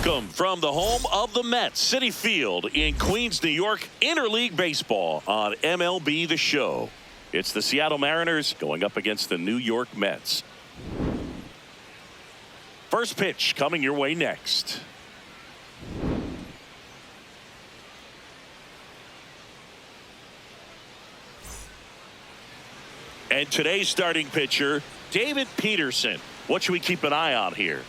Welcome from the home of the Mets, Citi Field in Queens, New York, interleague baseball on MLB The Show. It's the Seattle Mariners going up against the New York Mets. First pitch coming your way next. And today's starting pitcher, David Peterson. What should we keep an eye on here?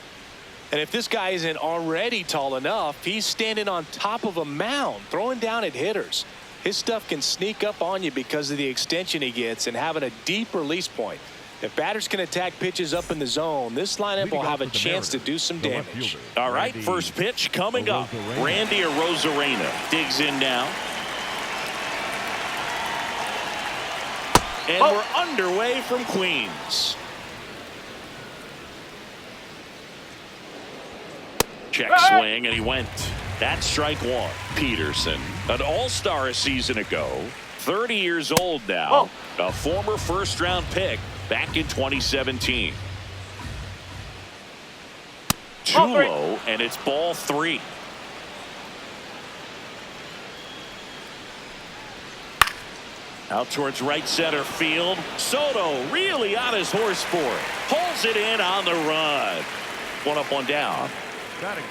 And if this guy isn't already tall enough, he's standing on top of a mound, throwing down at hitters. His stuff can sneak up on you because of the extension he gets and having a deep release point. If batters can attack pitches up in the zone, this lineup will have a chance to do some damage. All right, first pitch coming up. Randy Arozarena digs in now. And we're underway from Queens. Check swing, and he went. That's strike one. Peterson, an all-star a season ago, 30 years old now, a former first-round pick back in 2017. Too low, and it's ball three. Out towards right center field. Soto really on his horse for it. Pulls it in on the run. One up, one down.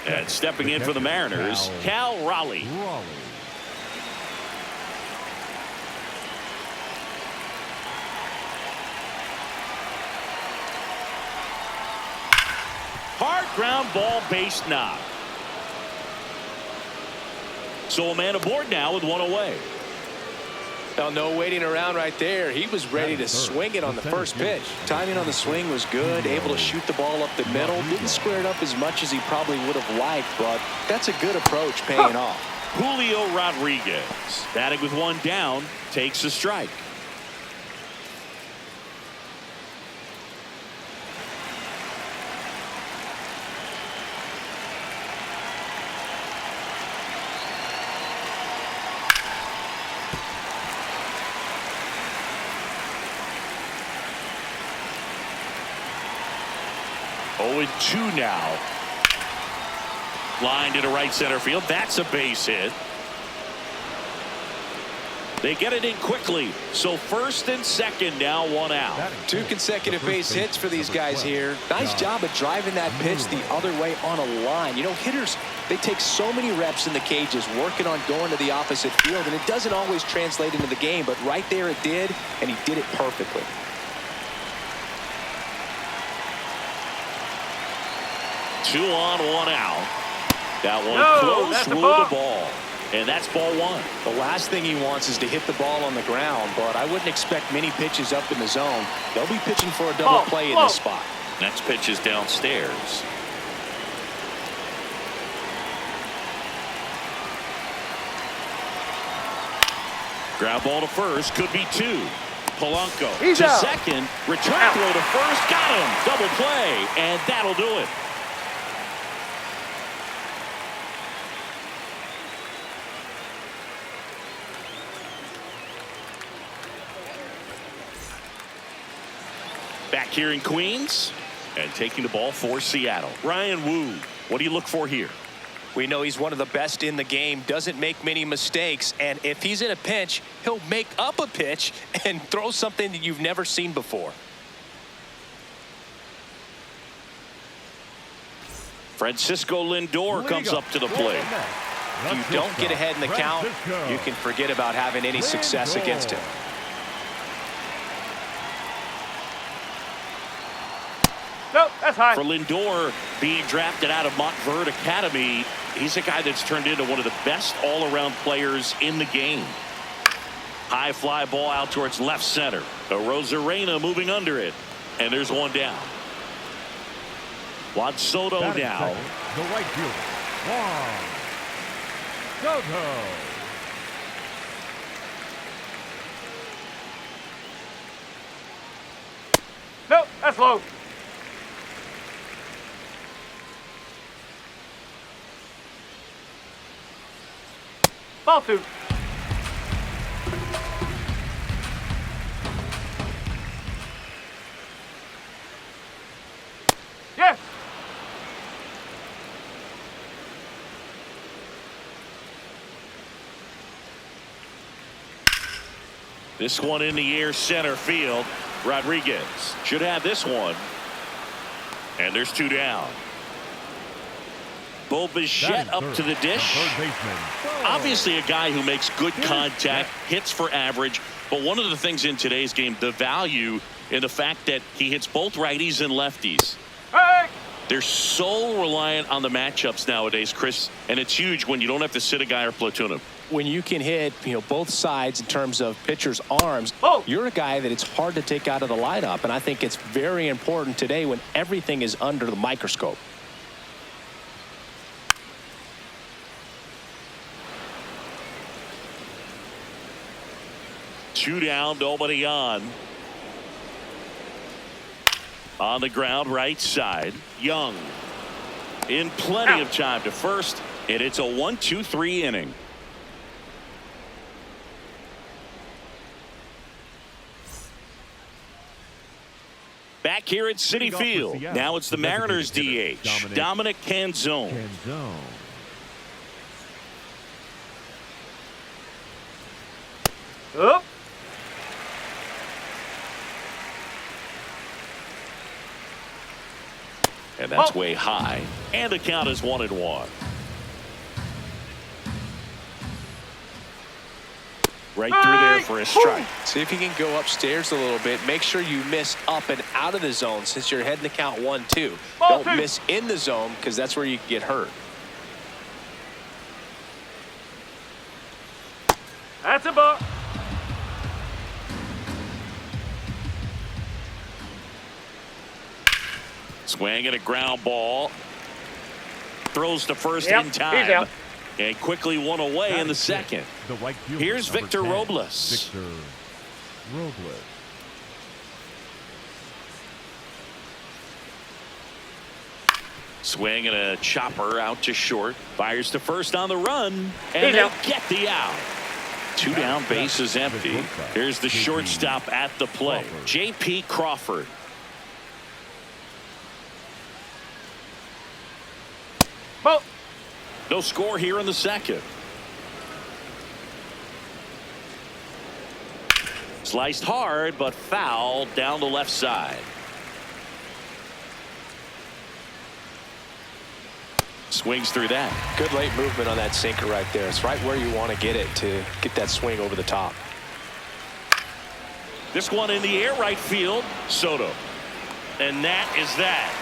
And stepping in for the Mariners, Cal Raleigh. Hard ground ball, base knock. So a man aboard now with one away. Now, no waiting around right there. He was ready to swing it on the first pitch. Timing on the swing was good, able to shoot the ball up the middle. Didn't square it up as much as he probably would have liked, but that's a good approach paying off. Julio Rodriguez, batting with one down, takes a strike. Oh, and 2 now. Line into right center field. That's a base hit. They get it in quickly. So first and second now, one out. 2 consecutive base hits for these guys here. Nice job of driving that pitch the other way on a line. You know, hitters, they take so many reps in the cages working on going to the opposite field, and it doesn't always translate into the game, but right there it did, and he did it perfectly. Two on, one out. That one close, ruled the ball. And that's ball one. The last thing he wants is to hit the ball on the ground, but I wouldn't expect many pitches up in the zone. They'll be pitching for a double play in this spot. Next pitch is downstairs. Ground ball to first, could be 2. Polanco to second, return throw to first, got him. Double play, and that'll do it. Back here in Queens and taking the ball for Seattle. Ryan Wu, what do you look for here? We know he's one of the best in the game, doesn't make many mistakes, and if he's in a pinch, he'll make up a pitch and throw something that you've never seen before. Francisco Lindor comes up to the plate. If you don't get ahead in the count, you can forget about having any success against him. Nope, that's high. For Lindor, being drafted out of Montverde Academy, he's a guy that's turned into one of the best all-around players in the game. High fly ball out towards left center. Arozarena moving under it. And there's one down. Juan Soto now. The right fielder, Juan Soto. Nope, that's low. Ball 2. Yes. This one in the air, center field. Rodriguez should have this one. And there's 2 down. Bo Bichette up to the dish. Obviously a guy who makes good contact, hits for average. But one of the things in today's game, the value in the fact that he hits both righties and lefties. Hey! They're so reliant on the matchups nowadays, Chris, and it's huge when you don't have to sit a guy or platoon him. When you can hit, both sides in terms of pitchers' arms, you're a guy that it's hard to take out of the lineup, and I think it's very important today when everything is under the microscope. Two down, nobody on. On the ground, right side. Young in plenty of time to first, and it's a 1-2-3 inning. Back here at Citi Field. Now it's the Mariners DH, Dominic Canzone. Up. And that's way high. And the count is 1-1. Right through there for a strike. See if you can go upstairs a little bit. Make sure you miss up and out of the zone since you're heading to count 1-2. Don't miss in the zone because that's where you can get hurt. That's a ball. Swing and a ground ball. Throws to first in He's time. out. And quickly one away in the second. Here's Victor Robles. Victor Robles. Swing and a chopper out to short. Fires to first on the run. And He's they out. get the out. 2 down, base is empty. Here's the shortstop at the plate, J.P. Crawford. Ball. No score here in the second. Sliced hard, but foul down the left side. Swings through that. Good late movement on that sinker right there. It's right where you want to get it to get that swing over the top. This one in the air, right field, Soto. And that is that.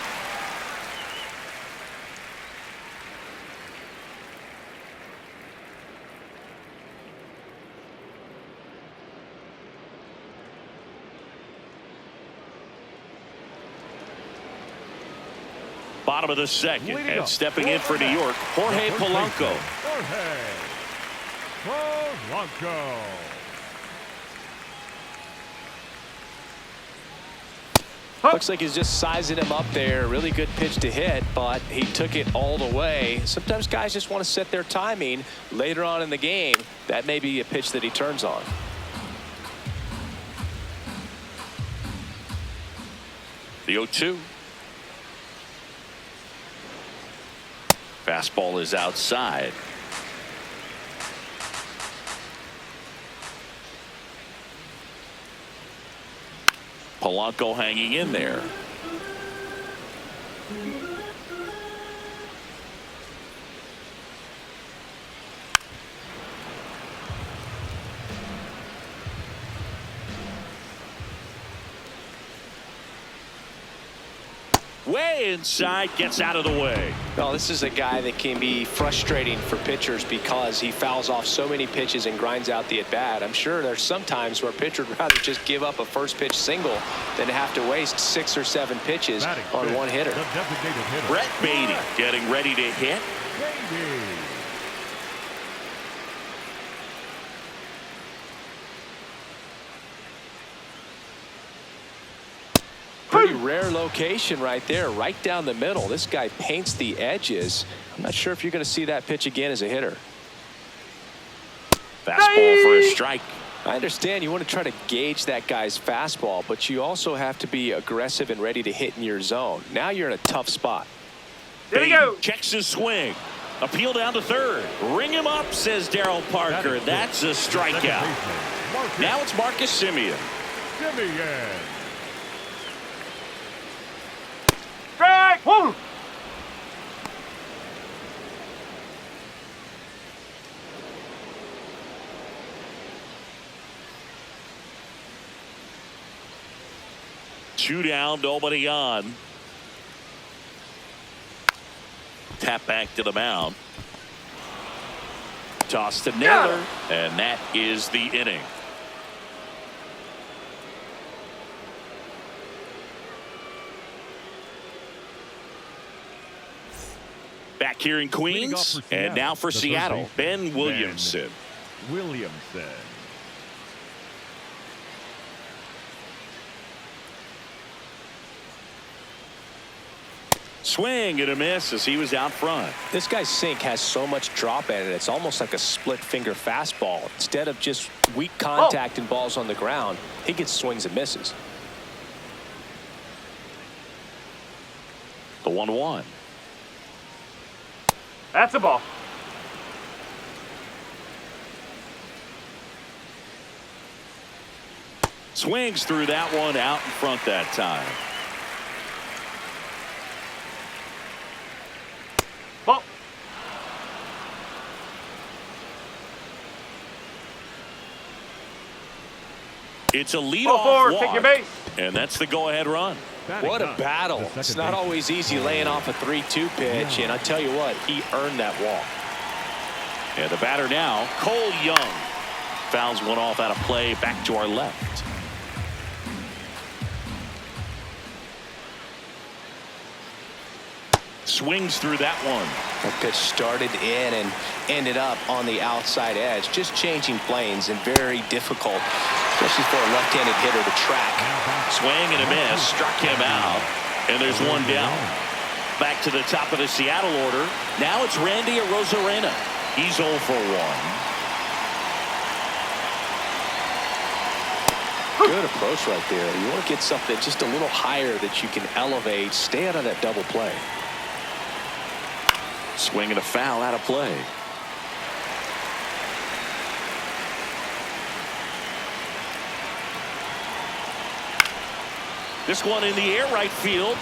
Bottom of the second, and stepping in for New York, Jorge Polanco. Jorge Polanco. Looks like he's just sizing him up there. Really good pitch to hit, but he took it all the way. Sometimes guys just want to set their timing later on in the game. That may be a pitch that he turns on. The 0-2. Fastball is outside. Polanco hanging in there. Way inside, gets out of the way. Well, this is a guy that can be frustrating for pitchers because he fouls off so many pitches and grinds out the at-bat. I'm sure there's some times where a pitcher would rather just give up a first pitch single than have to waste 6 or 7 pitches on one hitter. Brett Beatty getting ready to hit. Pretty rare location right there, right down the middle. This guy paints the edges. I'm not sure if you're going to see that pitch again as a hitter. Fastball for a strike. I understand you want to try to gauge that guy's fastball, but you also have to be aggressive and ready to hit in your zone. Now you're in a tough spot. There you go. Checks his swing. Appeal down to third. Ring him up, says Darryl Parker. That's a strikeout. Now it's Marcus Simeon. Simeon. Strike. Woo. Two down, nobody on. Tap back to the mound. Toss to Naylor, and that is the inning. Back here in Queens, and now for Seattle, Ben Williamson. Williamson. Swing and a miss as he was out front. This guy's sink has so much drop at it. It's almost like a split finger fastball. Instead of just weak contact and balls on the ground, he gets swings and misses. The 1-1. That's a ball. Swings through that one out in front that time. Ball. It's a Ball leadoff forward. walk, Take your base. and that's the go-ahead run. What a battle. It's not always easy laying off a 3-2 pitch, and I tell you what, he earned that walk. And the batter now, Cole Young. Fouls one off out of play back to our left. Swings through that one. That pitch started in and ended up on the outside edge. Just changing planes and very difficult, especially for a left-handed hitter to track. Swing and a miss. Struck him out. And there's one down. Back to the top of the Seattle order. Now it's Randy Arozarena. He's 0 for 1. Good approach right there. You want to get something just a little higher that you can elevate. Stay out of that double play. Swing and a foul out of play. This one in the air right field.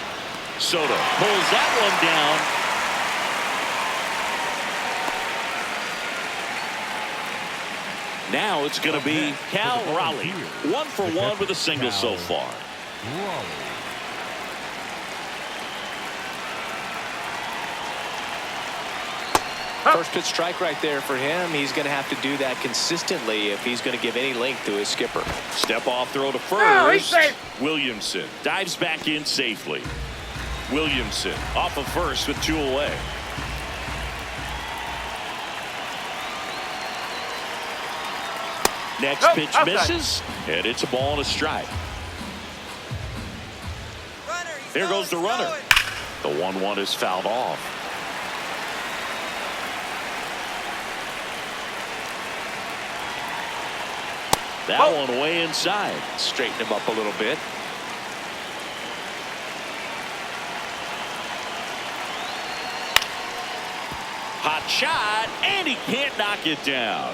Soto pulls that one down. Now it's going to be Cal Raleigh. 1 for 1 with a single so far. First pitch strike right there for him. He's going to have to do that consistently if he's going to give any length to his skipper. Step off throw to No, he's first. safe. Williamson dives back in safely. Williamson off of first with 2 away. Next pitch outside. misses, and it's a ball and a strike. There goes the runner. The 1-1 is fouled off. That one way inside. Straighten him up a little bit. Hot shot, and he can't knock it down.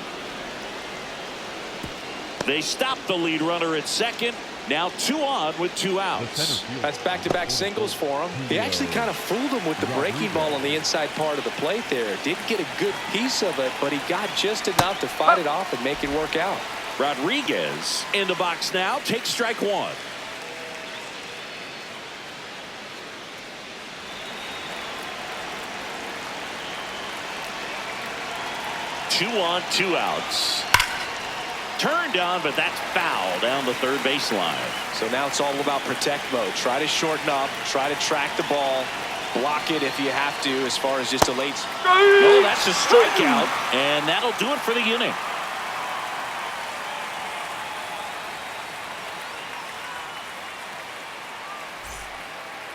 They stop the lead runner at second. Now 2 on with 2 outs. That's back-to-back singles for him. He actually kind of fooled him with the breaking ball on the inside part of the plate there. Didn't get a good piece of it, but he got just enough to fight it off and make it work out. Rodriguez in the box now. Takes strike 1. Two on, 2 outs. Turned on, but that's foul down the third baseline. So now it's all about protect mode. Try to shorten up, try to track the ball, block it if you have to as far as just a late. Oh, that's a strikeout, and that'll do it for the inning.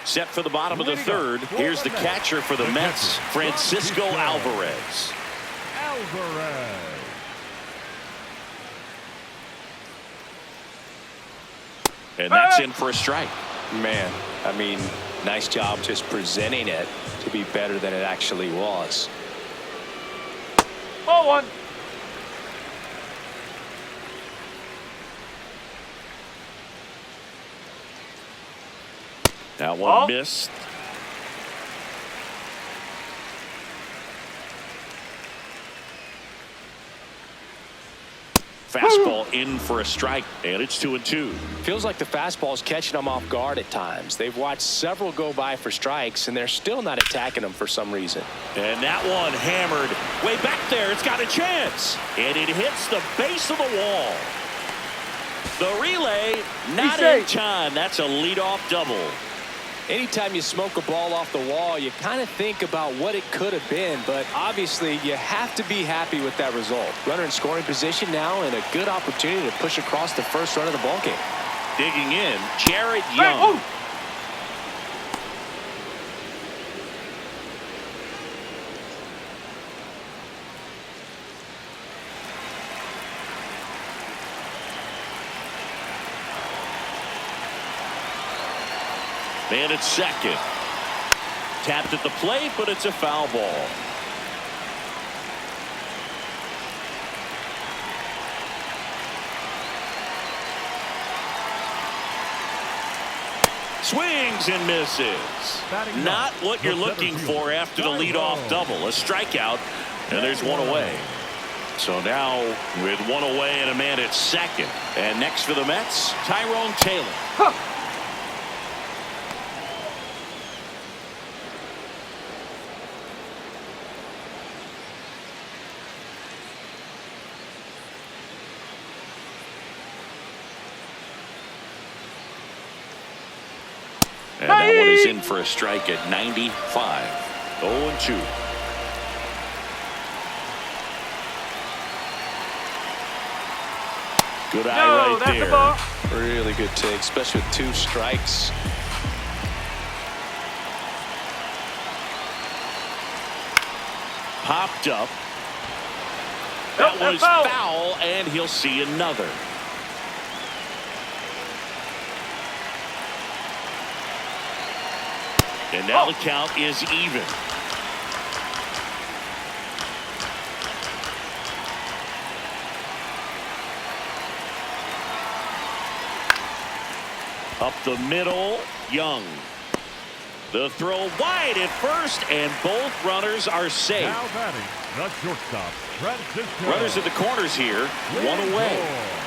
Set for the bottom of the third. Here's the catcher for the Mets, Francisco Alvarez. Alvarez. And that's in for a strike. Man, I mean, nice job just presenting it to be better than it actually was. Ball 1. That one Ball. missed. Fastball in for a strike, and it's 2-2. Feels like the fastball is catching them off guard at times. They've watched several go by for strikes, and they're still not attacking them for some reason. And that one hammered way back there. It's got a chance, and it hits the base of the wall. The relay not in time. That's a leadoff double. Anytime you smoke a ball off the wall, you kind of think about what it could have been, but obviously you have to be happy with that result. Runner in scoring position now, and a good opportunity to push across the first run of the ballgame. Digging in, Jared Young. Man at second. Tapped at the plate, but it's a foul ball. Swings and misses. Not what you're looking for after the leadoff double. A strikeout, and there's one away. So now with one away and a man at second. And next for the Mets, Tyrone Taylor. And that one is in for a strike at 95. 0-2. Good eye right there. Really good take, especially with 2 strikes. Popped up. That was foul, and he'll see another. And now the count is even. Up the middle, Young. The throw wide at first, and both runners are safe. Now batting, the shortstop, Francisco. Runners at the corners here, one away.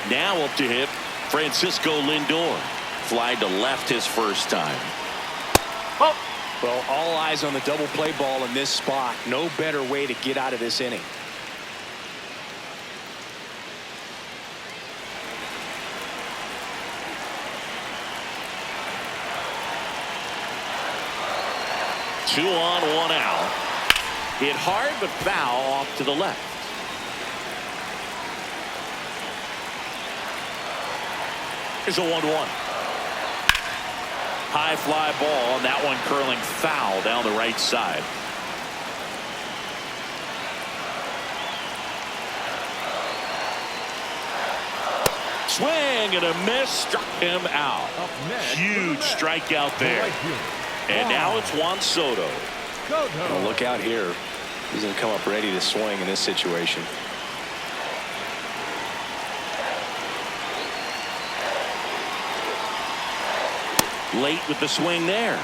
Now up to hit Francisco Lindor. Fly to left his first time. Well, all eyes on the double play ball in this spot. No better way to get out of this inning. Two on, one out. Hit hard, but foul off to the left. Here's a 1-1. High fly ball, and that one curling foul down the right side. Swing and a miss, struck him out. Huge strikeout there. And now it's Juan Soto. Well, look out here. He's going to come up ready to swing in this situation. Late with the swing there.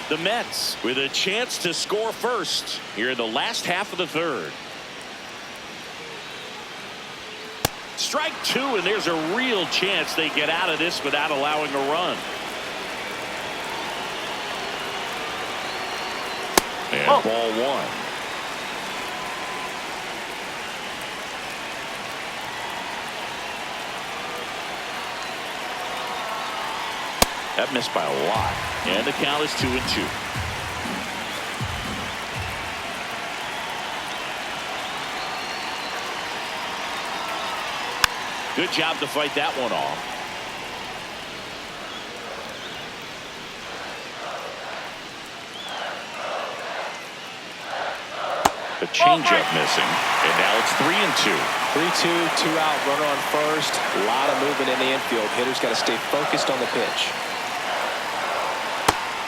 The Mets with a chance to score first here in the last half of the third. Strike 2, and there's a real chance they get out of this without allowing a run. And ball 1. That missed by a lot. And the count is 2-2. Good job to fight that one off. The changeup missing. And now it's 3-2. 3-2, 2 out, runner on first. A lot of movement in the infield. Hitter's got to stay focused on the pitch.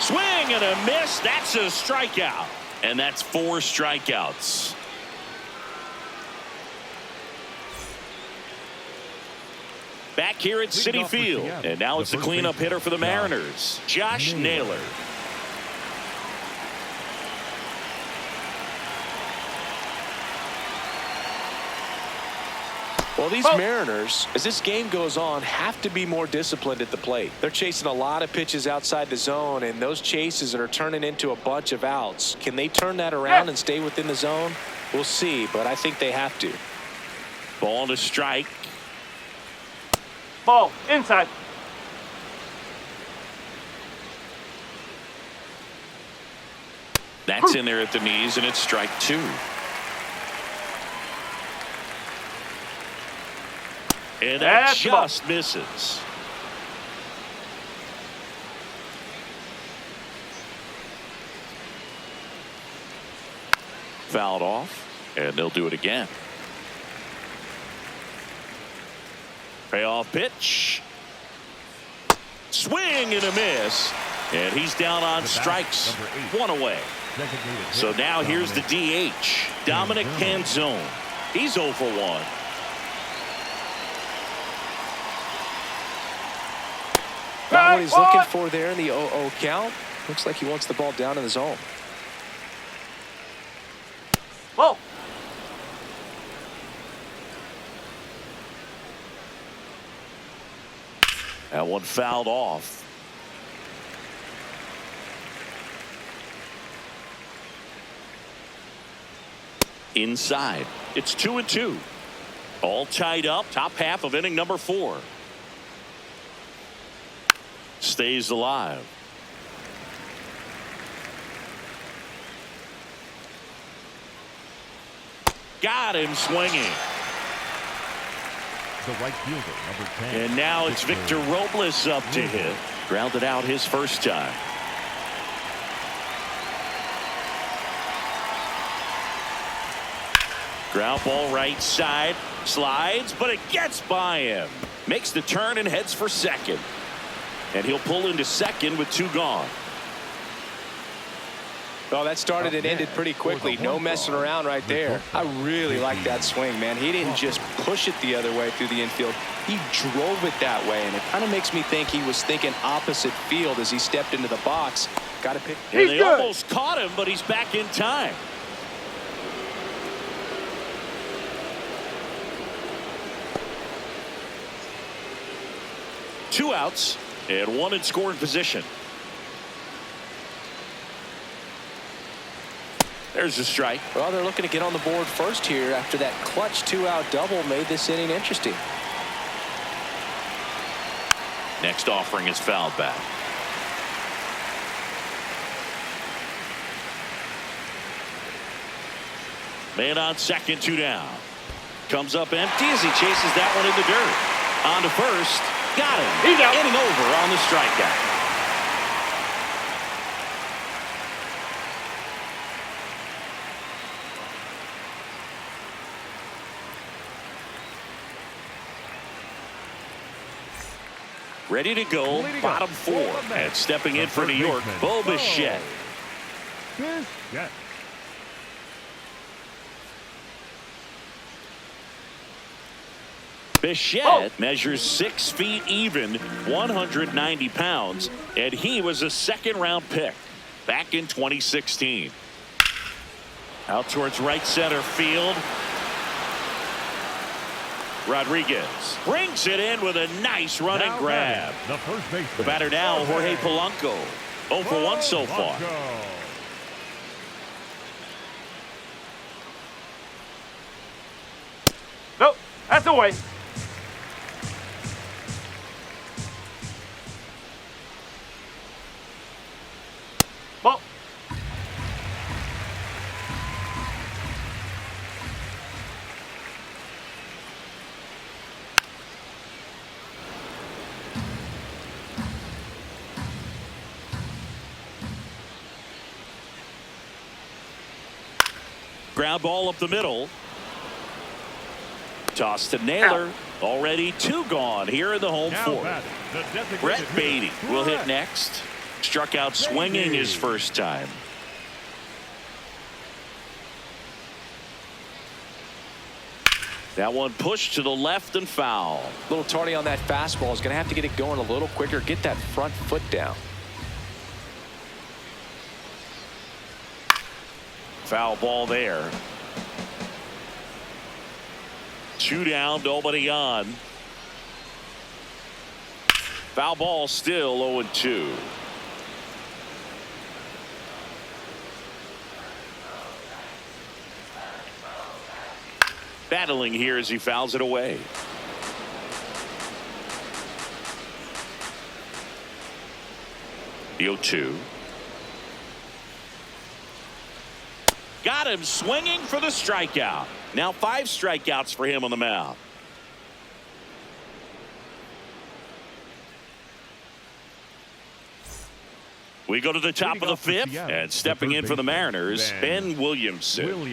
Swing and a miss. That's a strikeout. And that's 4 strikeouts. Back here at Citi Field. And now it's the cleanup hitter for the Mariners, Josh Naylor. Well, these Mariners, as this game goes on, have to be more disciplined at the plate. They're chasing a lot of pitches outside the zone, and those chases are turning into a bunch of outs. Can they turn that around and stay within the zone? We'll see, but I think they have to. Ball to strike. Ball inside. That's in there at the knees, and it's strike 2. And that just misses. Fouled off, and they'll do it again. Payoff pitch. Swing and a miss. And he's down on strikes. 1 away. So now here's the DH, Dominic Canzone. He's 0 for 1. Not what he's looking for there in the 0-0 count. Looks like he wants the ball down in the zone. Whoa. That one fouled off. Inside. It's 2-2. All tied up. Top half of inning number 4. Stays alive. Got him swinging. The right fielder, number 10. And now it's Victor Robles up to hit. Grounded out his first time. Ground ball right side. Slides, but it gets by him. Makes the turn and heads for second. And he'll pull into second with 2 gone. Well, that started and ended pretty quickly. No messing around right there. I really like that swing, man. He didn't just push it the other way through the infield. He drove it that way, and it kind of makes me think he was thinking opposite field as he stepped into the box. Got to pick. And they almost caught him, but he's back in time. Two outs and 1 in scoring position. There's a strike. Well, they're looking to get on the board first here after that clutch 2-out double made this inning interesting. Next offering is fouled back. Man on second, 2 down. Comes up empty as he chases that one in the dirt. On to first. Got him. He's out. Inning over on the strikeout. Ready to go, bottom 4. And stepping in for New York, Bo Bichette. Bichette measures 6 feet even, 190 pounds, and he was a second-round pick back in 2016. Out towards right center field. Rodriguez brings it in with a nice running grab. The batter now, Jorge Polanco. 0 for 1 so far. Nope, that's away. Ball. Ground ball up the middle. Toss to Naylor. Already 2 gone here in the home 4th. Brett Beatty will hit next. Struck out swinging his first time. That one pushed to the left and foul. A little tardy on that fastball. Is going to have to get it going a little quicker. Get that front foot down. Foul ball there. 2 down, nobody on. Foul ball still 0-2. Battling here as he fouls it away. The 0-2. Got him swinging for the strikeout. Now 5 strikeouts for him on the mound. We go to the top of the 5th, and stepping in for the Mariners, Ben Williamson.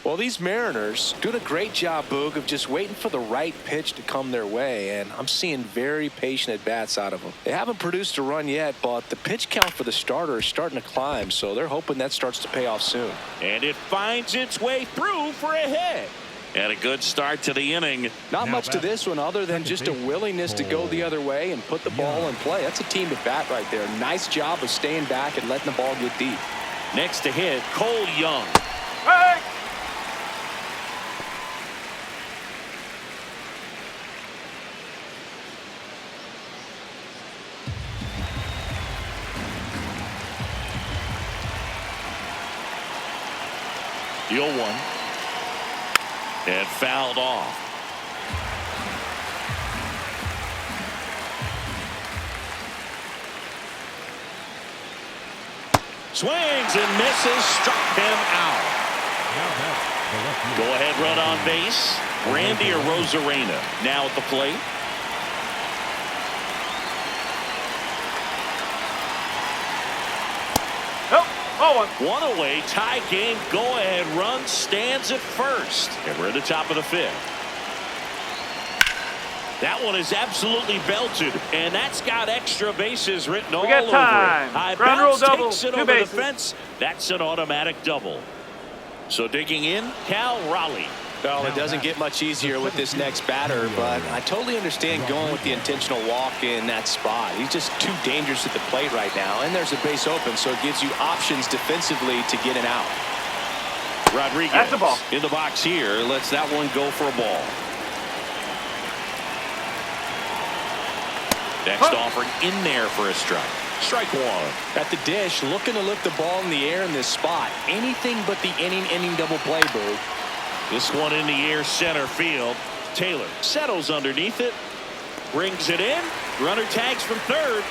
Well, these Mariners doing a great job, Boog, of just waiting for the right pitch to come their way, and I'm seeing very patient at-bats out of them. They haven't produced a run yet, but the pitch count for the starter is starting to climb, so they're hoping that starts to pay off soon. And it finds its way through for a hit. And a good start to the inning. Not much to this one other than just a willingness to go the other way and put the ball in play. That's a team at bat right there. Nice job of staying back and letting the ball get deep. Next to hit, Cole Young. Hey! The 0-1. And fouled off. Swings and misses, struck him out. Go ahead run on base. Randy Arozarena now at the plate. Nope. 0-1. One away, tie game, go ahead run stands at first. And we're at the top of the 5th. That one is absolutely belted, and that's got extra bases written all over it. High Ground rule bounce double, takes it 2 over bases. the fence. That's an automatic double. So digging in, Cal Raleigh. Well, it doesn't get much easier with this next batter, but I totally understand going with the intentional walk in that spot. He's just too dangerous at the plate right now, and there's a base open, so it gives you options defensively to get an out. Rodriguez That's the ball. in the box here, lets that one go for a ball. Next offering in there for a strike. Strike one. At the dish, looking to lift the ball in the air in this spot. Anything but the inning double play, Boo. This one in the air center field. Taylor settles underneath it. Brings it in. Runner tags from third.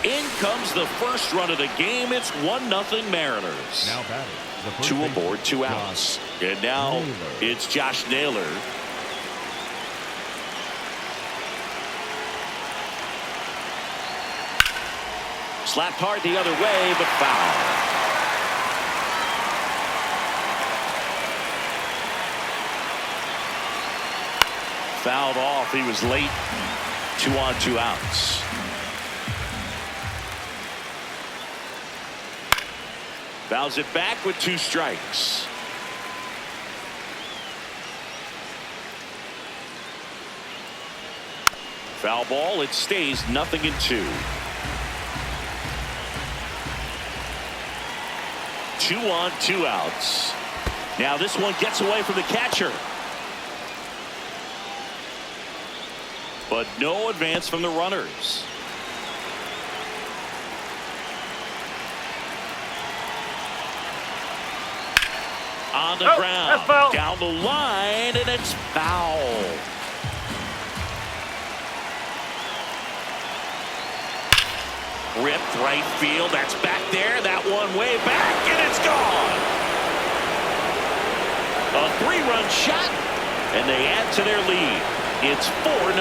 In comes the first run of the game. It's 1-0 Mariners. Now batting. The first 2 baseman, aboard, 2 outs. Josh And now Naylor. it's Josh Naylor. Slapped hard the other way, but foul. Fouled off. He was late. 2 on, 2 outs. Fouls it back with 2 strikes. Foul ball. It stays 0-2. 2 on, 2 outs. Now this one gets away from the catcher. But no advance from the runners. On the Nope, ground. that's foul. Down the line, and it's foul. Ripped right field. That's back there. That one way back, and it's gone. A 3-run shot, and they add to their lead. It's 4-0.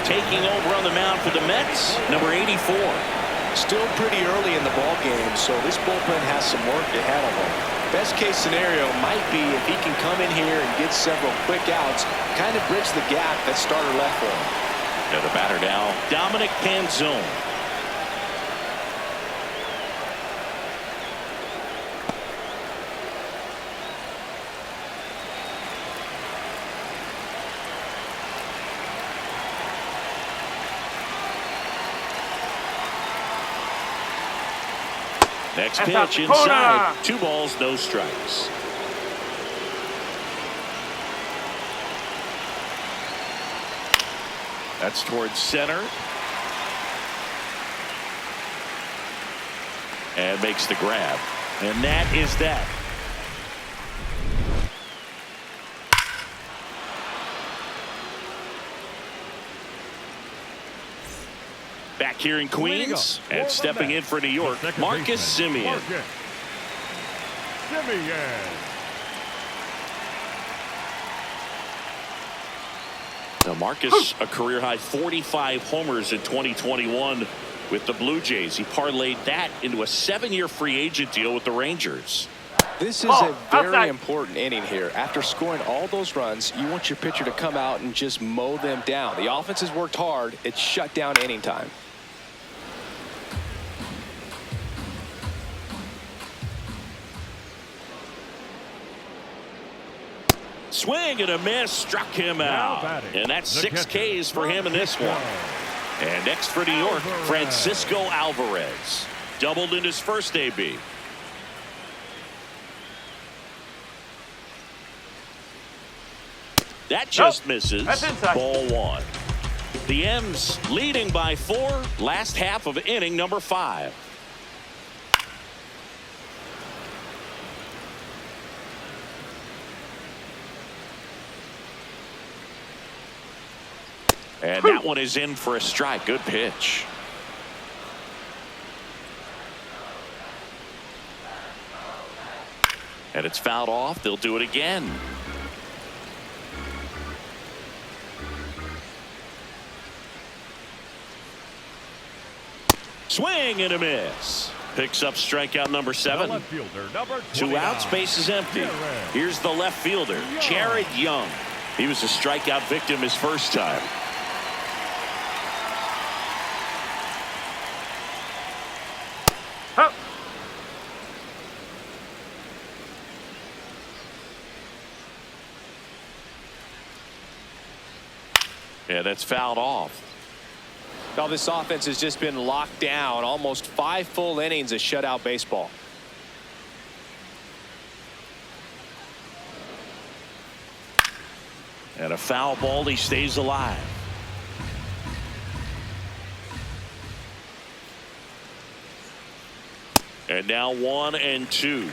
Taking over on the mound for the Mets, number 84. Still pretty early in the ball game, so this bullpen has some work ahead of him. Best case scenario might be if he can come in here and get several quick outs, kind of bridge the gap that starter left for him. Now the batter now, Dominic Panzone. Next That's out pitch the corner. inside. 2 balls, no strikes. That's towards center. And makes the grab. And that is that. Back here in Queens and stepping in for New York, Marcus Semien. Now Marcus, a career-high 45 homers in 2021 with the Blue Jays. He parlayed that into a 7-year free agent deal with the Rangers. This is a very important inning here. After scoring all those runs, you want your pitcher to come out and just mow them down. The offense has worked hard. It's shut down inning time. Swing and a miss, struck him out. And that's 6 Ks for him in this one. And next for New York, Francisco Alvarez. Doubled in his first AB. That just misses. That's inside. Ball 1. The M's leading by 4. Last half of inning number 5. And that one is in for a strike. Good pitch. And it's fouled off. They'll do it again. Swing and a miss. Picks up strikeout number 7. 2 outs, base is empty. Here's the left fielder, Jared Young. He was a strikeout victim his first time. Yeah, that's fouled off. Now this offense has just been locked down. Almost 5 full innings of shutout baseball. And a foul ball, he stays alive. And now 1 and 2.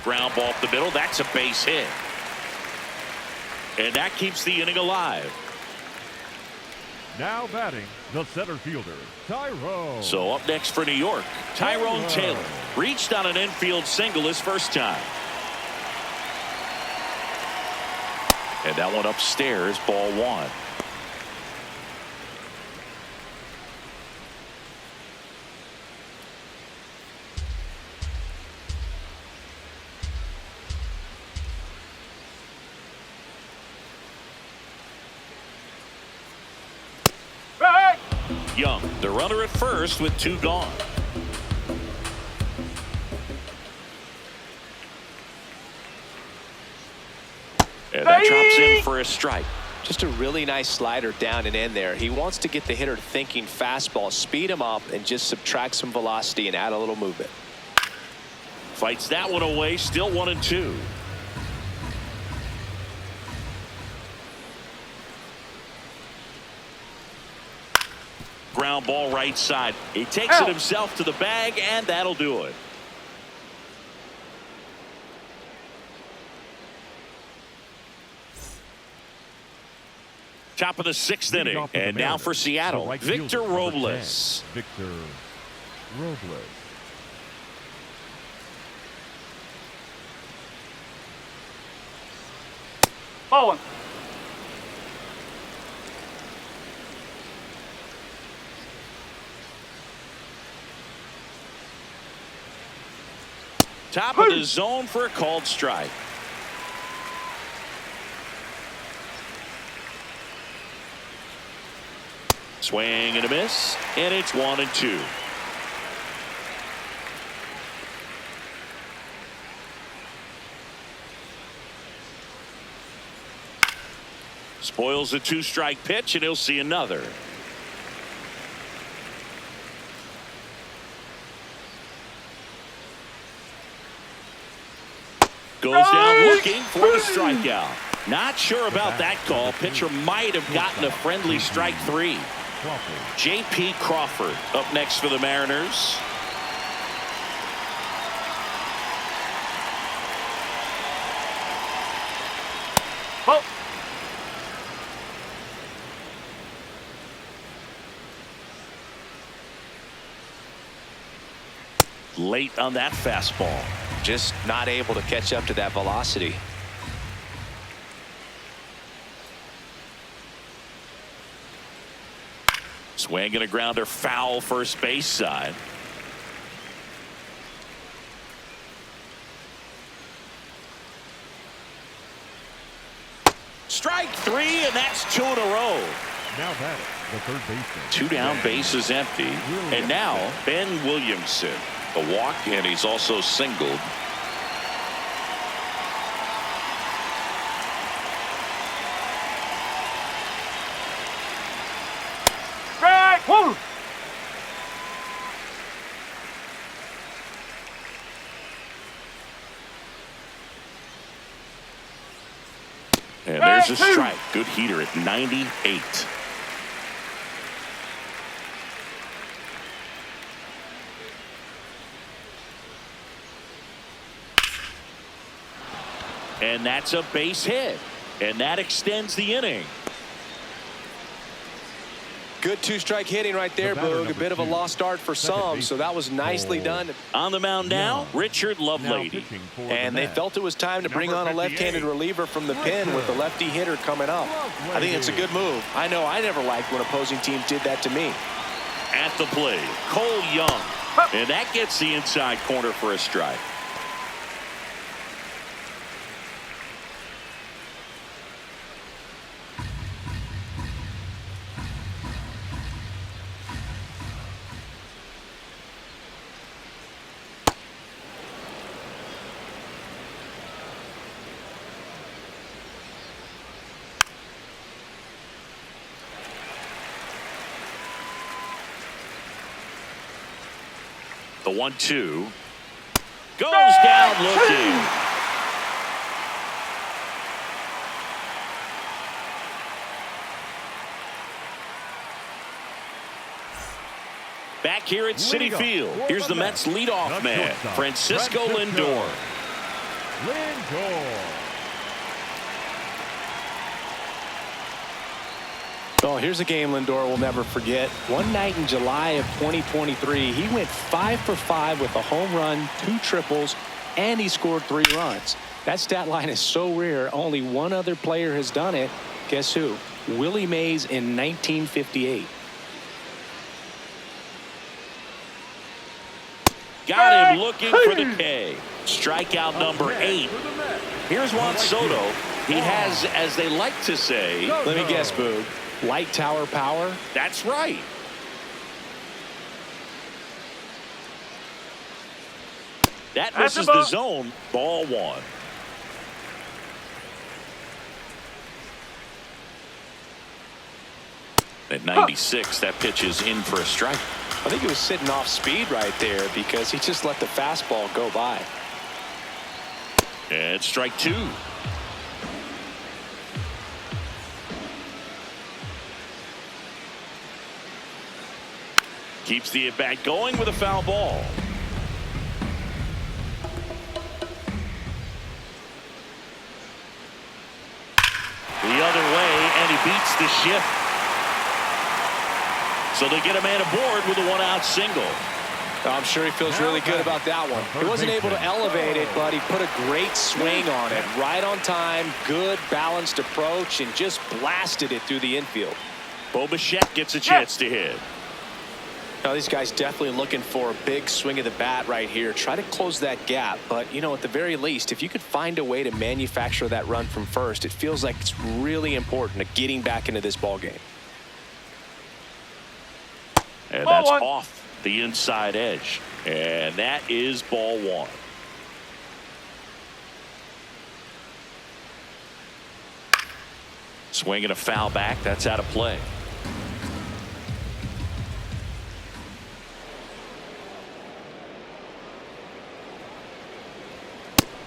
Ground ball up the middle. That's a base hit. And that keeps the inning alive. Now batting, the center fielder, Tyrone. So up next for New York, Tyrone Taylor. Reached on an infield single his first time. And that one upstairs, ball 1. Young, the runner at first with 2 gone. And that drops in for a strike. Just a really nice slider down and in there. He wants to get the hitter thinking fastball, speed him up, and just subtract some velocity and add a little movement. Fights that one away, still 1 and 2. Ground ball right side. He takes it himself to the bag, and that'll do it. Top of the 6th inning, and now for Seattle, Victor Robles. Victor Robles. Ball 1. Top of the zone for a called strike. Swing and a miss, and it's 1 and 2. Spoils a 2-strike pitch, and he'll see another. Goes down looking for the strikeout. Not sure about that call. Pitcher might have gotten a friendly strike 3. J.P. Crawford up next for the Mariners. Oh. Late on that fastball. Just not able to catch up to that velocity. Swing and a grounder foul first base side. Strike 3, and that's 2 in a row. Now batting, the third baseman. 2 down, bases empty. And now Ben Williamson. A walk, and he's also singled. Strike. Woo. And there's a strike. Good heater at 98. And that's a base hit. And that extends the inning. Good 2-strike hitting right there, Boog. A bit of a lost start for some, so that was nicely done. On the mound now, Richard Lovelady. And they felt it was time to bring on a left-handed reliever from the pen with the lefty hitter coming up. I think it's a good move. I know I never liked when opposing teams did that to me. At the plate, Cole Young. And that gets the inside corner for a strike. The 1-2 goes down looking. Back here at Citi Field, here's the Mets leadoff man, Francisco Lindor. Oh, here's a game Lindor will never forget. One night in July of 2023, he went 5 for 5 with a home run, 2 triples, and he scored 3 runs. That stat line is so rare, only one other player has done it. Guess who? Willie Mays in 1958. Got him looking for the K. Strikeout number 8. Here's Juan Soto. He has, as they like to say, let me guess, Boog. Light tower power? That's right. That misses the zone. Ball 1. At 96, that pitch is in for a strike. I think he was sitting off speed right there because he just let the fastball go by. And strike 2. Keeps the at-bat going with a foul ball. The other way, and he beats the shift. So they get a man aboard with a 1-out single. I'm sure he feels really good about that one. He wasn't able to elevate it, but he put a great swing on it. Right on time, good balanced approach, and just blasted it through the infield. Bo Bichette gets a chance to hit. Now, these guys definitely looking for a big swing of the bat right here. Try to close that gap. But, you know, at the very least, if you could find a way to manufacture that run from first, it feels like it's really important to getting back into this ball game. And that's off the inside edge. And that is ball 1. Swinging a foul back. That's out of play.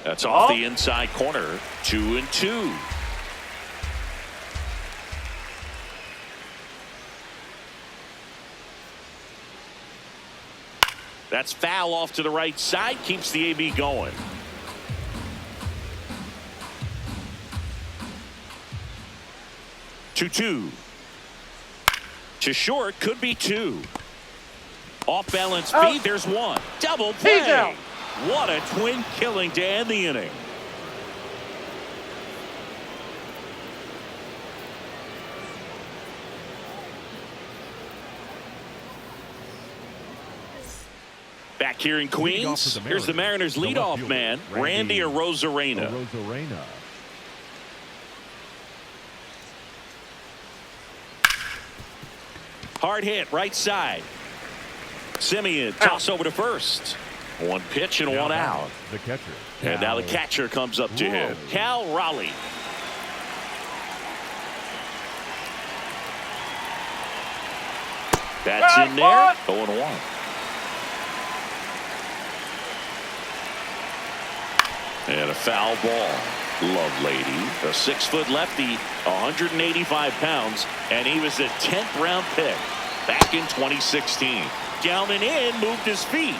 That's off the inside corner. 2-2. That's foul off to the right side. Keeps the AB going. Two. To short. Could be two. Off balance feet. There's one. Double play. What a twin killing to end the inning. Back here in Queens, here's the Mariners leadoff man, Randy Arozarena. Hard hit, right side. Simeon, toss over to first. One pitch and one out. The catcher. And now the catcher comes up to him. Cal Raleigh. That's in there. 0-1. And a foul ball. Love lady. A 6-foot lefty, 185 pounds, and he was a 10th round pick back in 2016. Down and in, moved his feet.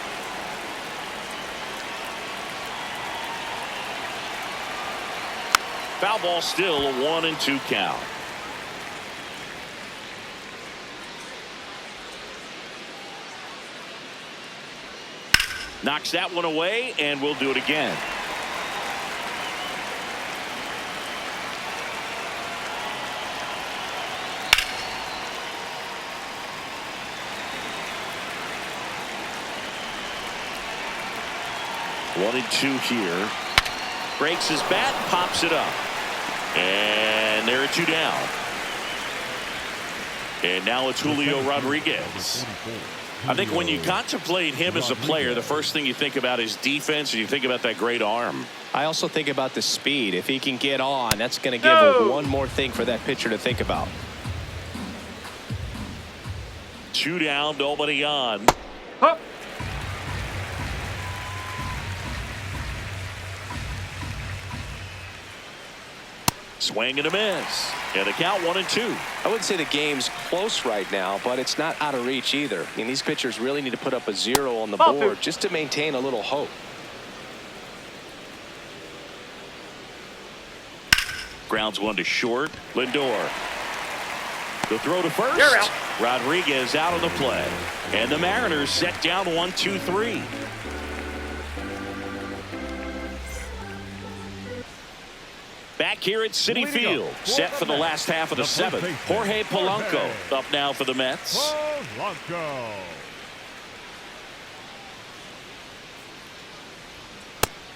Foul ball, still a 1-2 count. Knocks that one away, and we'll do it again. One and two here. Breaks his bat, pops it up. And there are two down. And now it's Julio Rodriguez. I think when you contemplate him as a player, the first thing you think about is defense, and you think about that great arm. I also think about the speed. If he can get on, that's going to give one more thing for that pitcher to think about. Two down, nobody on. Huh. Swing and a miss. And a count 1-2. I wouldn't say the game's close right now, but it's not out of reach either. I mean, these pitchers really need to put up a 0 on the board just to maintain a little hope. Grounds one to short. Lindor. The throw to first. Rodriguez out on the play. And the Mariners set down 1-2-3. Back here at Citi Field, set for the last half of the seventh. Jorge Polanco up now for the Mets.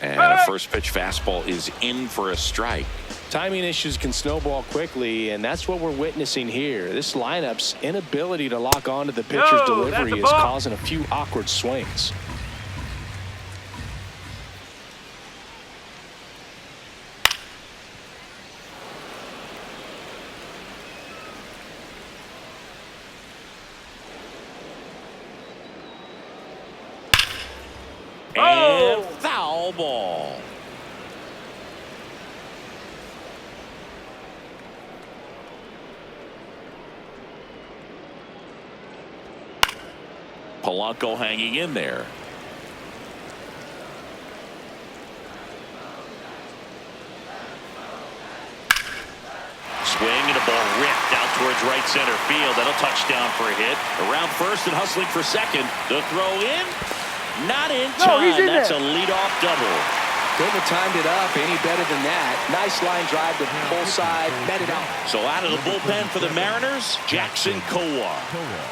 And a first pitch fastball is in for a strike. Timing issues can snowball quickly, and that's what we're witnessing here. This lineup's inability to lock onto the pitcher's delivery is causing a few awkward swings. And foul ball. Polanco hanging in there. Swing and a ball ripped out towards right center field. That'll touchdown for a hit. Around first and hustling for second. The throw in. Not in time. That's a leadoff double. Couldn't have timed it up any better than that. Nice line drive to pull side. Met it out. So out of the bullpen for the Mariners, Jackson Kowar.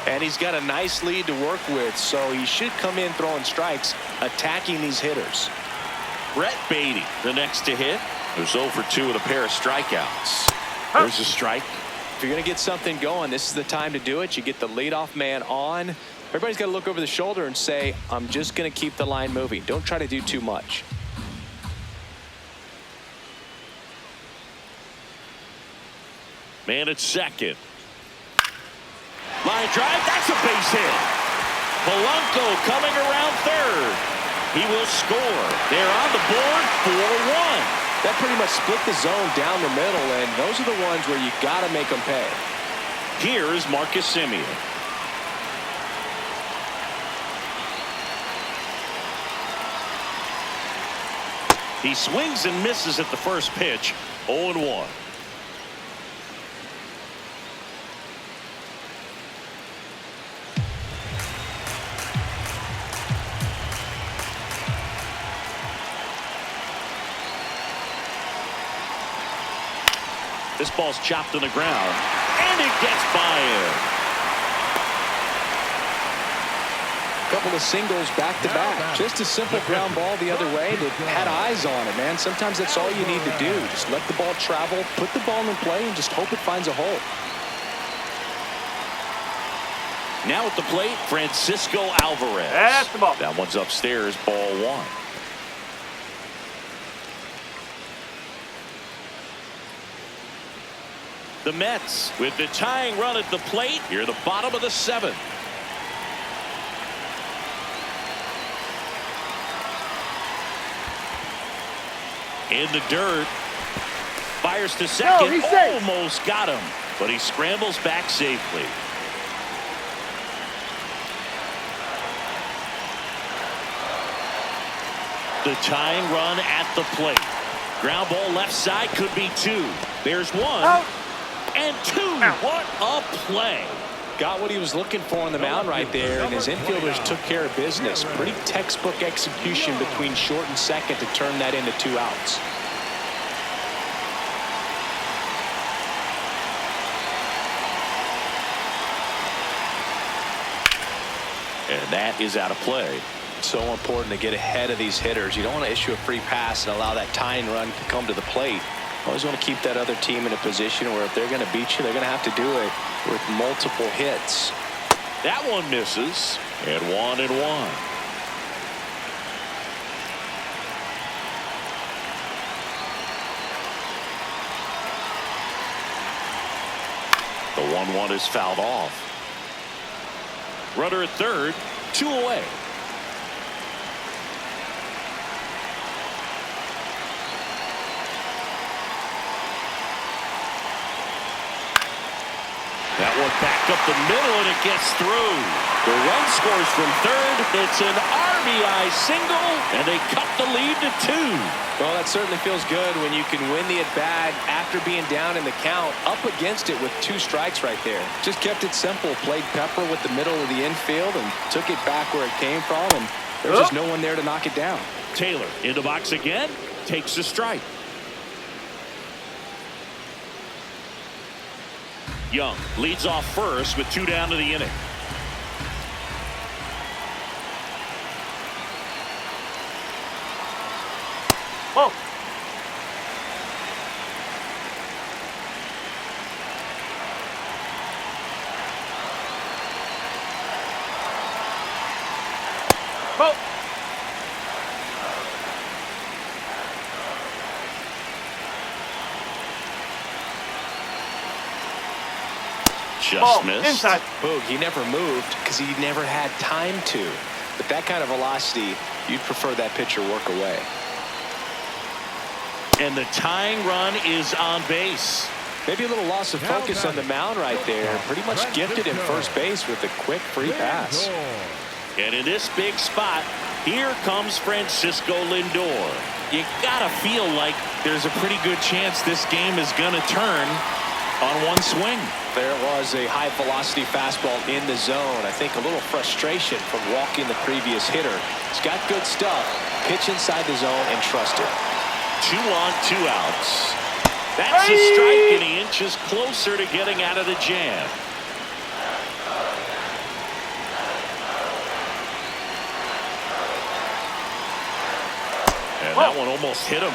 And he's got a nice lead to work with, so he should come in throwing strikes, attacking these hitters. Brett Beatty, the next to hit. Who's 0 for 2 with a pair of strikeouts. There's a strike. If you're going to get something going, this is the time to do it. You get the leadoff man on. Everybody's got to look over the shoulder and say, I'm just going to keep the line moving. Don't try to do too much. Man at second. Line drive. That's a base hit. Polanco coming around third. He will score. They're on the board 4-1. That pretty much split the zone down the middle, and those are the ones where you got to make them pay. Here is Marcus Semien. He swings and misses at the first pitch. 0-1. This ball's chopped on the ground, and it gets by him. Couple of singles back to back. Just a simple ground ball the other way that had eyes on it, man. Sometimes that's all you need to do. Just let the ball travel, put the ball in play, and just hope it finds a hole. Now at the plate, Francisco Alvarez. That's the ball. That one's upstairs, ball one. The Mets with the tying run at the plate. Here at the bottom of the seventh. In the dirt. Fires to second. he's safe. Almost got him. But he scrambles back safely. The tying run at the plate. Ground ball left side, could be two. There's one. Out. And two. Out. What a play. Got what he was looking for on the mound right there, and his infielders took care of business. Pretty textbook execution between short and second to turn that into 2 outs. And that is out of play. So important to get ahead of these hitters. You don't want to issue a free pass and allow that tying run to come to the plate. Always want to keep that other team in a position where if they're going to beat you, they're going to have to do it with multiple hits. That one misses. And 1-1. The 1-1 is fouled off. Runner at third, 2 away. That one back up the middle, and it gets through. The run scores from third. It's an RBI single, and they cut the lead to 2. Well, that certainly feels good when you can win the at-bat after being down in the count, up against it with 2 strikes right there. Just kept it simple, played pepper with the middle of the infield and took it back where it came from, and there's just no one there to knock it down. Taylor in the box again, takes a strike. Young leads off first with 2 down to the inning. Whoa. Whoa. Just Ball. missed. Inside. Boog, he never moved because he never had time to. But that kind of velocity, you'd prefer that pitcher work away. And the tying run is on base. Maybe a little loss of focus on the mound right there. Pretty much gifted him first base with a quick free pass. And in this big spot, here comes Francisco Lindor. You gotta feel like there's a pretty good chance this game is gonna turn on one swing. There was a high velocity fastball in the zone. I think a little frustration from walking the previous hitter. He's got good stuff. Pitch inside the zone and trust it. 2 on, 2 outs. That's a strike, and he inches closer to getting out of the jam. And that one almost hit him.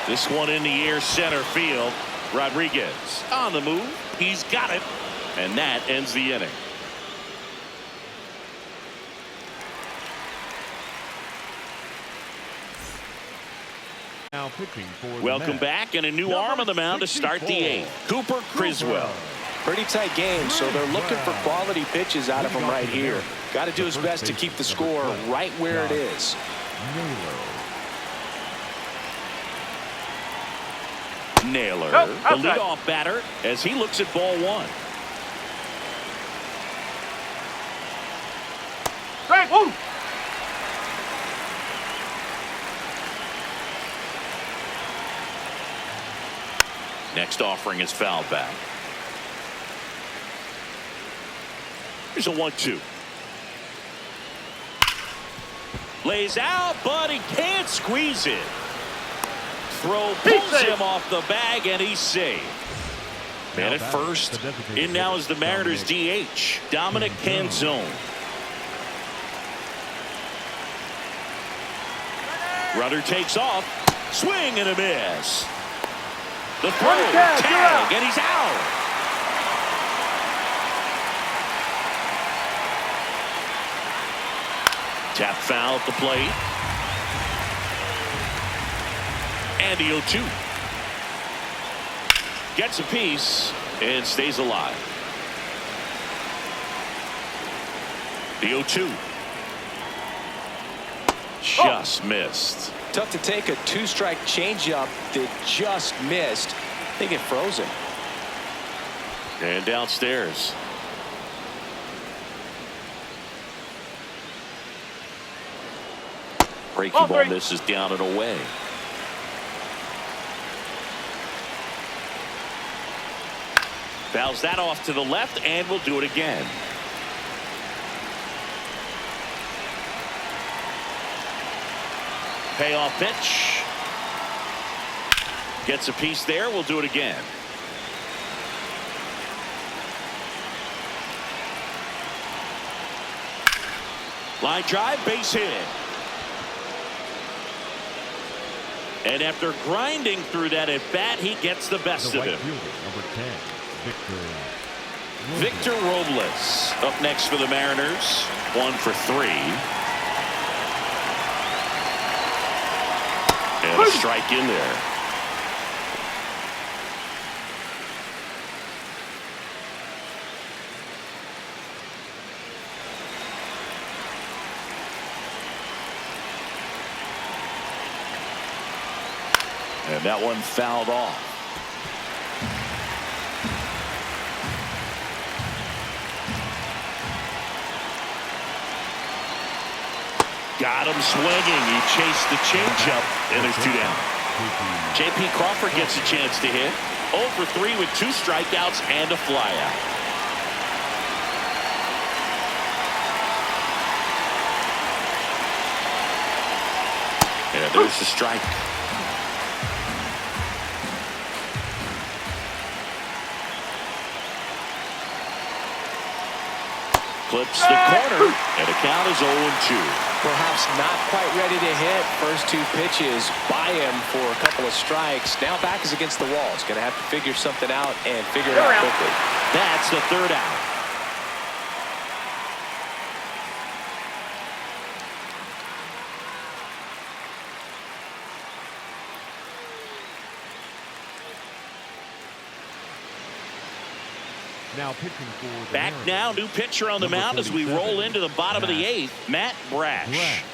This one in the air, center field. Rodriguez on the move. He's got it. And that ends the inning. Now pitching for the Welcome Mets, back, and a new number arm on the mound to start the 64, eighth. Cooper Criswell. Pretty tight game, so they're looking for quality pitches out of him right here. Got to do his best to keep the score right where it is. Naylor, Go, the outside. leadoff batter, as he looks at ball one. Strike. Woo. Next offering is fouled back. Here's a 1-2. Lays out, but he can't squeeze it. Throw pulls safe. him off the bag, and he's safe. Man at first. In now is the Mariners DH, Dominic Canzone. Runner takes off. Swing and a miss. The throw, tag, and he's out. Tap foul at the plate. And the 0-2. Gets a piece and stays alive. The 0-2. Just missed. Tough to take a two-strike changeup that just missed. They get frozen. And downstairs. Breaking Ball ball three. misses down and away. Fouls that off to the left, and we'll do it again. Payoff pitch. Gets a piece there. We'll do it again. Line drive, base hit. And after grinding through that at bat, he gets the best the of right him. fielder, number 10, Victor Robles up next for the Mariners. 1 for 3. And a strike in there. And that one fouled off. Got him swinging. He chased the changeup, and there's 2 down. J.P. Crawford gets a chance to hit. 0 for 3 with 2 strikeouts and a flyout. And there's the strike. Clips the corner, and the count is 0-2. Perhaps not quite ready to hit. First 2 pitches by him for a couple of strikes. Now back is against the wall. He's going to have to figure something out and figure it out quickly. That's the 3rd out. Now pitching for the Back Mariners, now, new pitcher on the number mound as we 47, roll into the bottom of the Matt 8th. Matt Brash.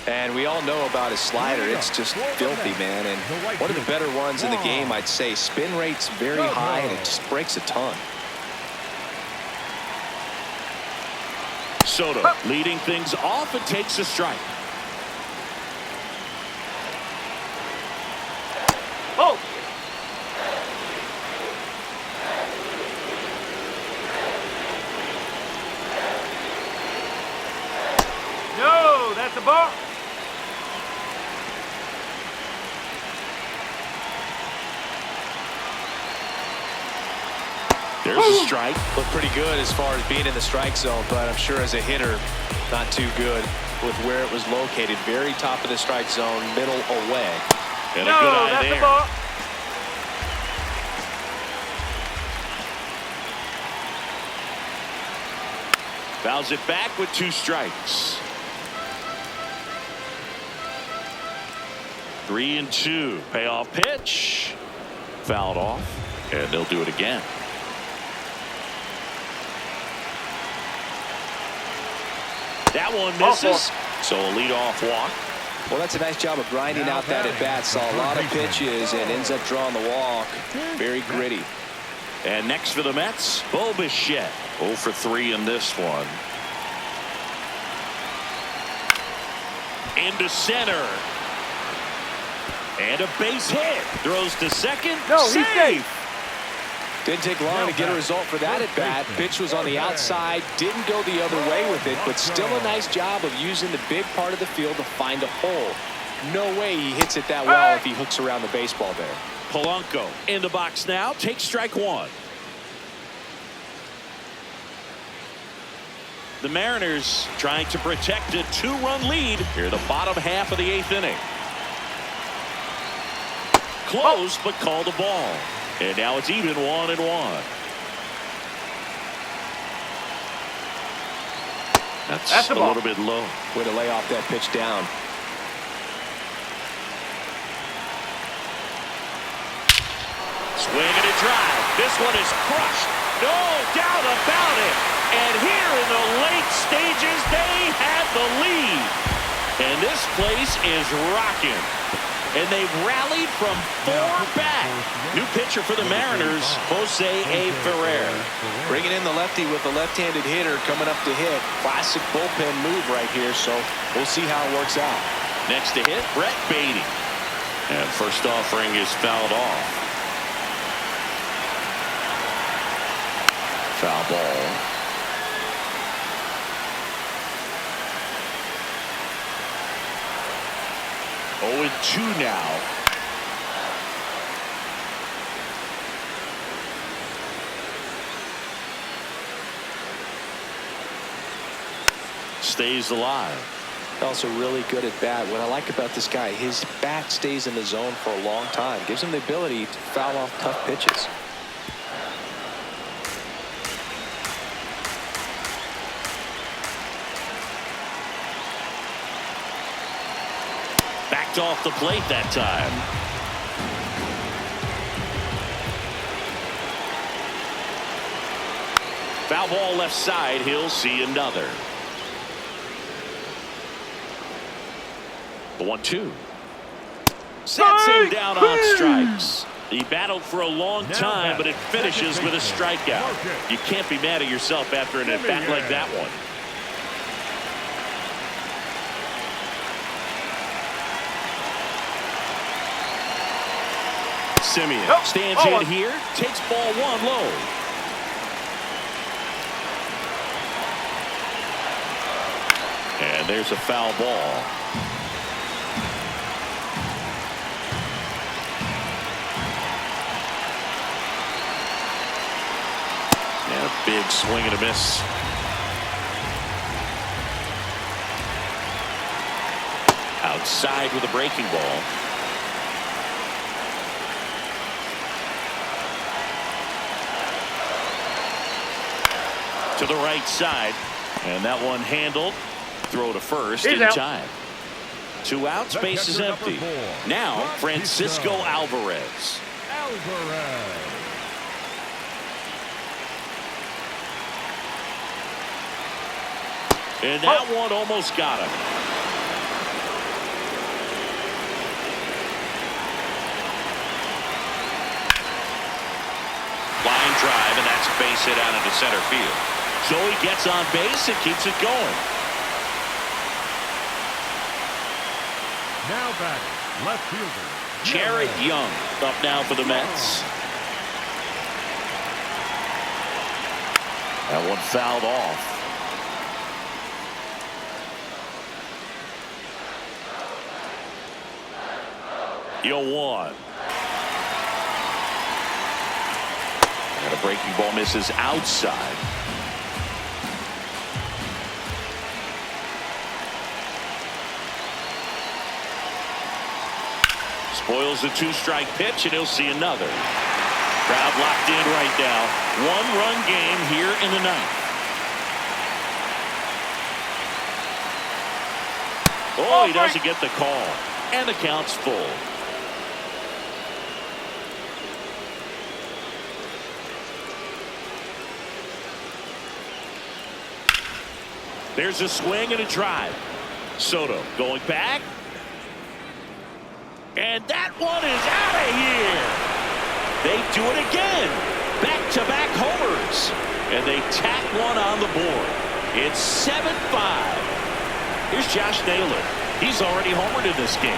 And we all know about his slider. It's just filthy, man. And one of the better ones in the game, I'd say. Spin rate's very high, and it just breaks a ton. Soto leading things off and takes a strike. Oh. No, that's a ball. There's a strike. Looked pretty good as far as being in the strike zone, but I'm sure as a hitter, not too good with where it was located. Very top of the strike zone, middle away. And No, a good eye that's there. a ball. Fouls it back with 2 strikes. 3-2. Payoff pitch. Fouled off. And they'll do it again. That one misses. So a leadoff walk. Well, that's a nice job of grinding out that at bat. Saw a lot of pitches and ends up drawing the walk. Very gritty. And next for the Mets, Bo Bichette. 0 for 3 in this one. Into center. And a base hit. Throws to second. No, he's safe. Didn't take long to get a result for that at bat. Pitch was on the outside, didn't go the other way with it, but still a nice job of using the big part of the field to find a hole. No way he hits it that well if he hooks around the baseball there. Polanco in the box now. Takes strike one. The Mariners trying to protect a 2-run lead here in the bottom half of the 8th inning. Close, but called a ball. And now it's even 1-1. That's a little bit low. Way to lay off that pitch down. Swing and a drive. This one is crushed. No doubt about it. And here in the late stages, they had the lead. And this place is rocking. And they've rallied from 4 back. New pitcher for the Mariners, Jose A. Ferrer. Bringing in the lefty with the left-handed hitter coming up to hit. Classic bullpen move right here, so we'll see how it works out. Next to hit, Brett Beatty. And first offering is fouled off. Foul ball. Oh, 2 now. Stays alive. Also really good at bat. What I like about this guy, his bat stays in the zone for a long time. Gives him the ability to foul off tough pitches. Backed off the plate that time. Foul ball left side. He'll see another. The 1-2. Sets him down on strikes. He battled for a long time, but it finishes with a strikeout. You can't be mad at yourself after an at-bat like that one. Simeon stands in here, takes ball 1 low. And there's a foul ball. And a big swing and a miss. Outside with a breaking ball. To the right side, and that one handled. Throw to first in time. 2 outs, base is empty. Now Francisco Alvarez. And that one almost got him. Line drive, and that's a base hit out into center field. So he gets on base and keeps it going. Now batting, left fielder Jared Young up now for the Mets. That one fouled off. Yo, 1. And a breaking ball misses outside. Spoils the 2-strike pitch, and he'll see another. Crowd locked in right now. 1-run game here in the 9th. Oh, he doesn't get the call. and the count's full. There's a swing and a drive. Soto going back. And that one is out of here. They do it again. Back-to-back homers. And they tack one on the board. It's 7-5. Here's Josh Naylor. He's already homered in this game.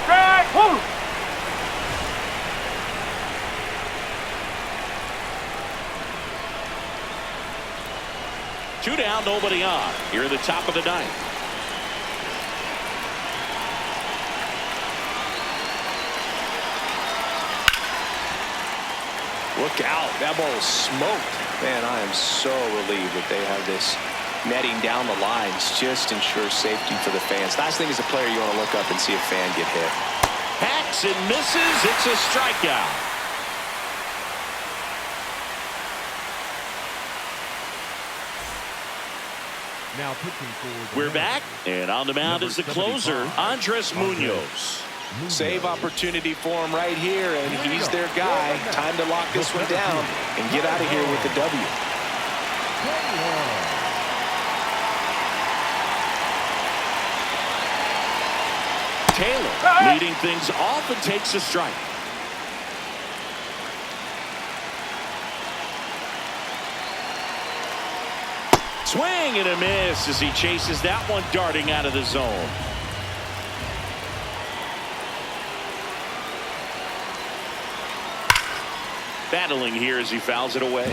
Strike. Woo. Two down, nobody on. Here at the top of the ninth. Look out. That ball is smoked. Man, I am so relieved that they have this netting down the lines. Just ensures safety for the fans. Last thing as a player, you want to look up and see a fan get hit. Hacks and misses. It's a strikeout. Now pitching for the We're back, and on the mound is the closer, Andres Munoz. Save opportunity for him right here, and he's their guy. Time to lock this one down and get out of here with the W. Taylor leading things off and takes a strike. Swing and a miss as he chases that one darting out of the zone. Battling here as he fouls it away.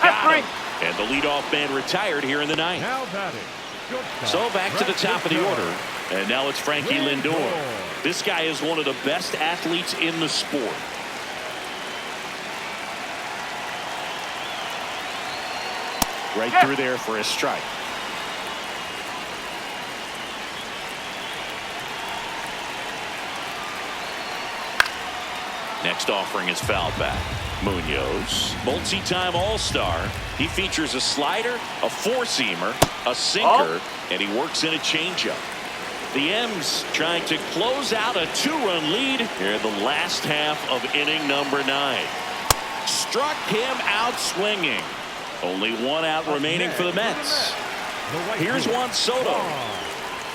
Got him. And the leadoff man retired here in the ninth. Now batting. So back to the top of the order. And now it's Frankie Lindor. This guy is one of the best athletes in the sport. Right through there for a strike. Next offering is fouled back. Munoz, multi-time All-Star. He features a slider, a four-seamer, a sinker, and he works in a changeup. The M's trying to close out a two-run lead here in the last half of inning number 9. Struck him out swinging. Only one out remaining for the Mets. Here's Juan Soto.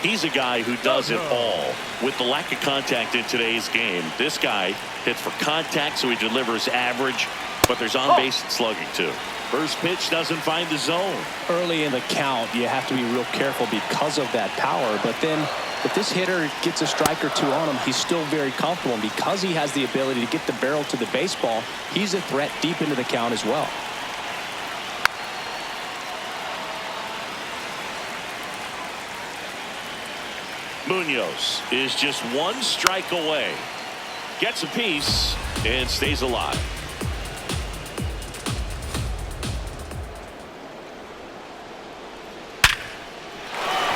He's a guy who does it all. With the lack of contact in today's game, this guy hits for contact, so he delivers average, but there's on-base slugging too. First pitch doesn't find the zone. Early in the count, you have to be real careful because of that power. But then if this hitter gets a strike or two on him, he's still very comfortable. And because he has the ability to get the barrel to the baseball, he's a threat deep into the count as well. Munoz is just one strike away. Gets a piece and stays alive.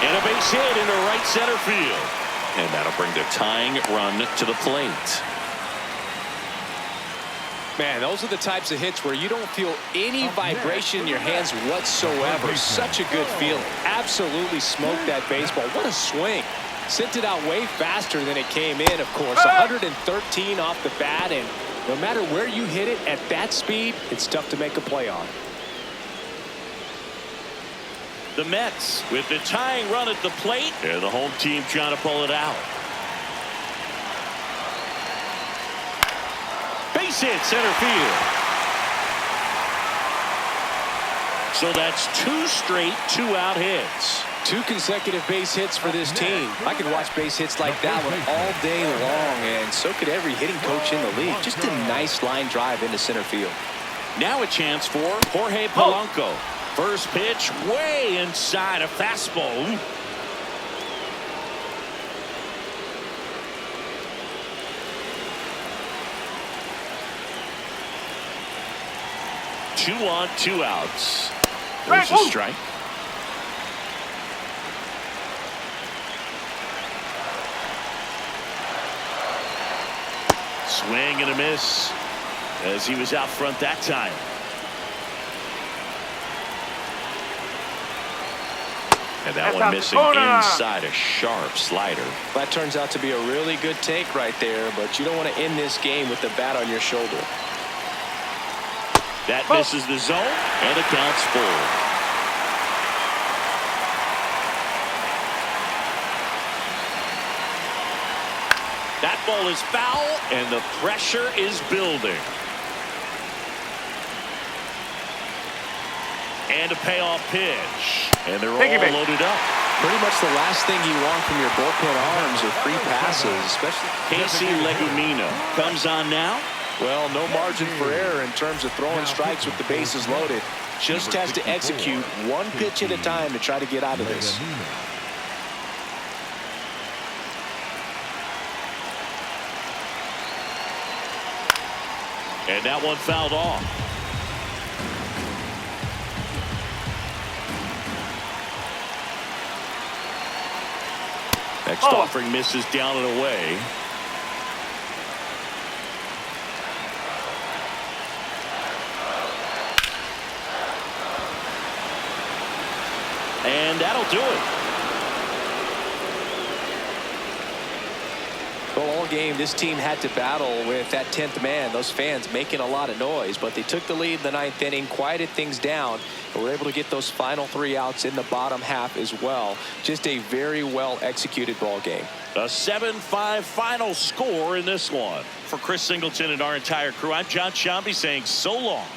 And a base hit into right center field. And that'll bring the tying run to the plate. Man, those are the types of hits where you don't feel any vibration in your hands whatsoever. Such a good feeling. Absolutely smoked that baseball. What a swing. Sent it out way faster than it came in, of course. 113 off the bat, and no matter where you hit it at that speed, it's tough to make a play on. The Mets with the tying run at the plate. And the home team trying to pull it out. Base hit center field. So that's 2 straight 2-out hits. 2 consecutive base hits for this team. I could watch base hits like that one all day long, and so could every hitting coach in the league. Just a nice line drive into center field. Now a chance for Jorge Polanco. First pitch way inside a fastball. 2 on, 2 outs. There's a strike. Swing and a miss as he was out front that time. And that one missing inside a sharp slider. That turns out to be a really good take right there, but you don't want to end this game with the bat on your shoulder. That misses the zone, and it counts full. That ball is foul, and the pressure is building. And a payoff pitch. And they're all loaded up. Pretty much the last thing you want from your bullpen arms are free passes, especially. Casey Legumino comes on now. Well, no margin for error in terms of throwing strikes with the bases loaded. Just has to execute one pitch at a time to try to get out of this. And that one fouled off. Next offering misses down and away. And that'll do it. Well, all game, this team had to battle with that 10th man. Those fans making a lot of noise, but they took the lead in the 9th inning, quieted things down, and were able to get those final 3 outs in the bottom half as well. Just a very well executed ball game. A 7-5 final score in this one. For Chris Singleton and our entire crew, I'm John Shambi saying so long.